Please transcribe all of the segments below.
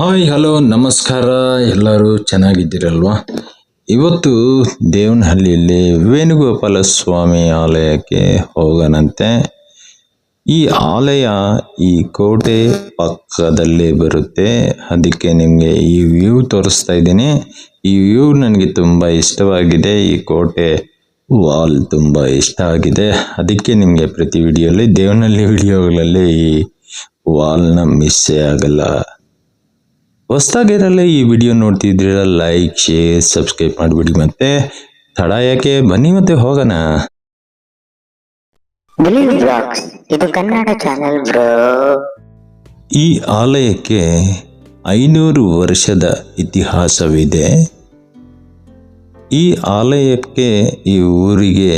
Hi hello ನಮಸ್ಕಾರ. ಎಲ್ಲರೂ ಚೆನ್ನಾಗಿದ್ದೀರಲ್ವಾ? ಇವತ್ತು ದೇವನಹಳ್ಳಿಯಲ್ಲಿ ವೇಣುಗೋಪಾಲ ಸ್ವಾಮಿ ಆಲಯಕ್ಕೆ ಹೋಗೋಣಂತೆ. ಈ ಆಲಯ ಈ ಕೋಟೆ ಪಕ್ಕದಲ್ಲೇ ಬರುತ್ತೆ. ಅದಕ್ಕೆ ನಿಮಗೆ ಈ ವ್ಯೂ ತೋರಿಸ್ತಾ ಇದ್ದೀನಿ. ಈ ವ್ಯೂ ನನಗೆ ತುಂಬ ಇಷ್ಟವಾಗಿದೆ. ಈ ಕೋಟೆ ವಾಲ್ ತುಂಬ ಇಷ್ಟ ಆಗಿದೆ. ಅದಕ್ಕೆ ನಿಮಗೆ ಪ್ರತಿ ವಿಡಿಯೋಲಿ ದೇವನಹಳ್ಳಿ ವಿಡಿಯೋಗಳಲ್ಲಿ ಈ ವಾಲ್ನ ಮಿಸ್ಸೇ ಆಗಲ್ಲ. ಹೊಸದಾಗಿರಲ್ಲ ಈ ವಿಡಿಯೋ ನೋಡ್ತಿದ್ದೀರ, ಲೈಕ್ ಶೇರ್ ಸಬ್ಸ್ಕ್ರೈಬ್ ಮಾಡಿಬಿಡಿ. ಮತ್ತೆ ತಡ ಯಾಕೆ, ಬನ್ನಿ ಮತ್ತೆ ಹೋಗೋಣ. ಇದು ಕನ್ನಡ ಚಾನೆಲ್ ಬ್ರೋ. ಈ ಆಲಯಕ್ಕೆ 500 ವರ್ಷದ ಇತಿಹಾಸವಿದೆ. ಈ ಆಲಯಕ್ಕೆ ಈ ಊರಿಗೆ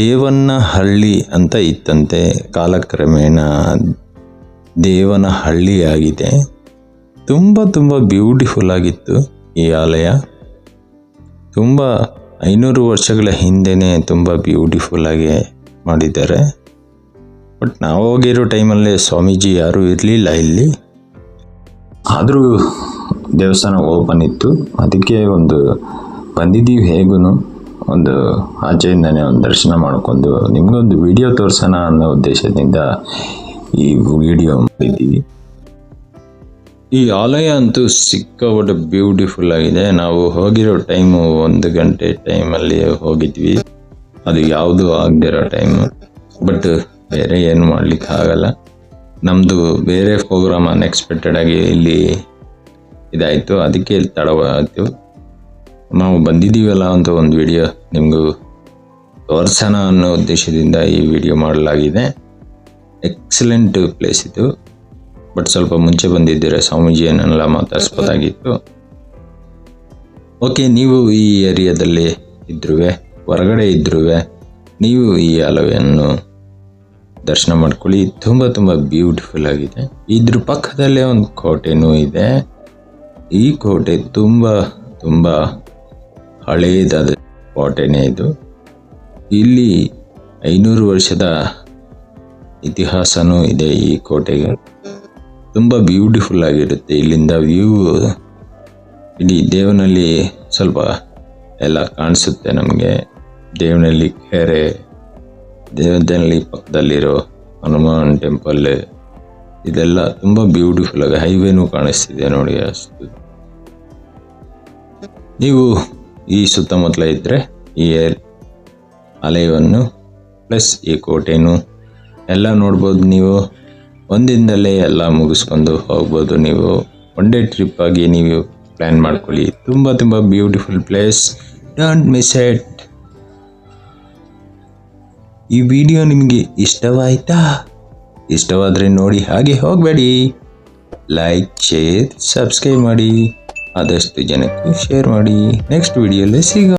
ದೇವನಹಳ್ಳಿ ಅಂತ ಇತ್ತಂತೆ. ಕಾಲಕ್ರಮೇಣ ದೇವನಹಳ್ಳಿ ಆಗಿದೆ. ತುಂಬ ಬ್ಯೂಟಿಫುಲ್ ಆಗಿತ್ತು ಈ ಆಲಯ. 500 ವರ್ಷಗಳ ಹಿಂದೆನೇ ತುಂಬ ಬ್ಯೂಟಿಫುಲ್ ಆಗಿ ಮಾಡಿದ್ದಾರೆ. ಬಟ್ ನಾವು ಹೋಗಿರೋ ಟೈಮಲ್ಲಿ ಸ್ವಾಮೀಜಿ ಯಾರೂ ಇರಲಿಲ್ಲ ಇಲ್ಲಿ. ಆದರೂ ದೇವಸ್ಥಾನ ಓಪನ್ ಇತ್ತು. ಅದಕ್ಕೆ ಬಂದಿದ್ದೀವಿ. ಹೇಗೂ ಒಂದು ಆಚೆಯಿಂದನೇ ಒಂದು ದರ್ಶನ ಮಾಡ್ಕೊಂಡು ನಿಮಗೊಂದು ವಿಡಿಯೋ ತೋರಿಸೋಣ ಅನ್ನೋ ಉದ್ದೇಶದಿಂದ ಈ ವಿಡಿಯೋ ಮಾಡಿದ್ದೀವಿ. ಈ ಆಲಯ ಅಂತೂ ಸಿಕ್ಕಾಪಟ್ಟೆ ಬ್ಯೂಟಿಫುಲ್ ಆಗಿದೆ. ನಾವು ಹೋಗಿರೋ ಟೈಮು 1 ಗಂಟೆ ಟೈಮಲ್ಲಿ ಹೋಗಿದ್ವಿ. ಅದು ಯಾವುದೂ ಆಗದಿರೋ ಟೈಮು. ಬಟ್ ಬೇರೆ ಏನು ಮಾಡ್ಲಿಕ್ಕೆ ಆಗಲ್ಲ. ನಮ್ಮದು ಬೇರೆ ಪ್ರೋಗ್ರಾಮ್ ಅನ್ಎಕ್ಸ್ಪೆಕ್ಟೆಡ್ ಆಗಿ ಇಲ್ಲಿ ಇದಾಯಿತು. ಅದಕ್ಕೆ ಇಲ್ಲಿ ತಡವಾಯಿತು. ನಾವು ಬಂದಿದ್ದೀವಲ್ಲ ಅಂತ ಒಂದು ವಿಡಿಯೋ ನಿಮಗೂ ತೋರಿಸೋಣ ಅನ್ನೋ ಉದ್ದೇಶದಿಂದ ಈ ವಿಡಿಯೋ ಮಾಡಲಾಗಿದೆ. ಎಕ್ಸಲೆಂಟ್ ಪ್ಲೇಸ್ ಇದು. ಬಟ್ ಸ್ವಲ್ಪ ಮುಂಚೆ ಬಂದಿದ್ದೀರಾ, ಸ್ವಾಮೀಜಿಯನ್ನೆಲ್ಲ ಮಾತಾಡಿಸ್ಬೋದಾಗಿತ್ತು. ಓಕೆ, ನೀವು ಈ ಏರಿಯಾದಲ್ಲಿ ಇದ್ರೂ ಹೊರಗಡೆ ಇದ್ರೂ ನೀವು ಈ ಆಲಯವನ್ನು ದರ್ಶನ ಮಾಡ್ಕೊಳ್ಳಿ. ತುಂಬ ಬ್ಯೂಟಿಫುಲ್ ಆಗಿದೆ. ಇದ್ರ ಪಕ್ಕದಲ್ಲೇ ಒಂದು ಕೋಟೆನೂ ಇದೆ. ಈ ಕೋಟೆ ತುಂಬ ಹಳೆಯದಾದ ಕೋಟೆನೇ ಇದು. ಇಲ್ಲಿ 500 ವರ್ಷದ ಇತಿಹಾಸನೂ ಇದೆ ಈ ಕೋಟೆಗೆ. ತುಂಬ ಬ್ಯೂಟಿಫುಲ್ ಆಗಿರುತ್ತೆ. ಇಲ್ಲಿಂದ ವ್ಯೂ ಇಡೀ ದೇವನಹಳ್ಳಿ ಸ್ವಲ್ಪ ಎಲ್ಲ ಕಾಣಿಸುತ್ತೆ ನಮಗೆ. ದೇವನಹಳ್ಳಿ ಕೆರೆ, ದೇವನಹಳ್ಳಿ ಪಕ್ಕದಲ್ಲಿರೋ ಹನುಮಾನ್ ಟೆಂಪಲ್, ಇದೆಲ್ಲ ತುಂಬ ಬ್ಯೂಟಿಫುಲ್ ಆಗಿ ಹೈವೇನೂ ಕಾಣಿಸ್ತಿದೆ ನೋಡಿ. ಅಷ್ಟು ನೀವು ಈ ಸುತ್ತಮುತ್ತಲ ಇದ್ದರೆ ಈ ಆಲಯವನ್ನು ಪ್ಲಸ್ ಈ ಕೋಟೆನೂ ಎಲ್ಲ ನೋಡ್ಬೋದು. ನೀವು ಒಂದಿಂದಲೇ ಎಲ್ಲ ಮುಗಿಸ್ಕೊಂಡು ಹೋಗ್ಬೋದು. ನೀವು ಒನ್ ಡೇ ಟ್ರಿಪ್ ಆಗಿ ನೀವು ಪ್ಲ್ಯಾನ್ ಮಾಡ್ಕೊಳ್ಳಿ. ತುಂಬ beautiful place. Don't miss it. ಈ ವಿಡಿಯೋ ನಿಮಗೆ ಇಷ್ಟವಾಯ್ತಾ? ಇಷ್ಟವಾದರೆ ನೋಡಿ, ಹಾಗೆ ಹೋಗಬೇಡಿ. ಲೈಕ್ ಶೇರ್ ಸಬ್ಸ್ಕ್ರೈಬ್ ಮಾಡಿ, ಆದಷ್ಟು ಜನಕ್ಕೆ ಶೇರ್ ಮಾಡಿ. ನೆಕ್ಸ್ಟ್ ವಿಡಿಯೋಲಿ ಸಿಗೋಣ.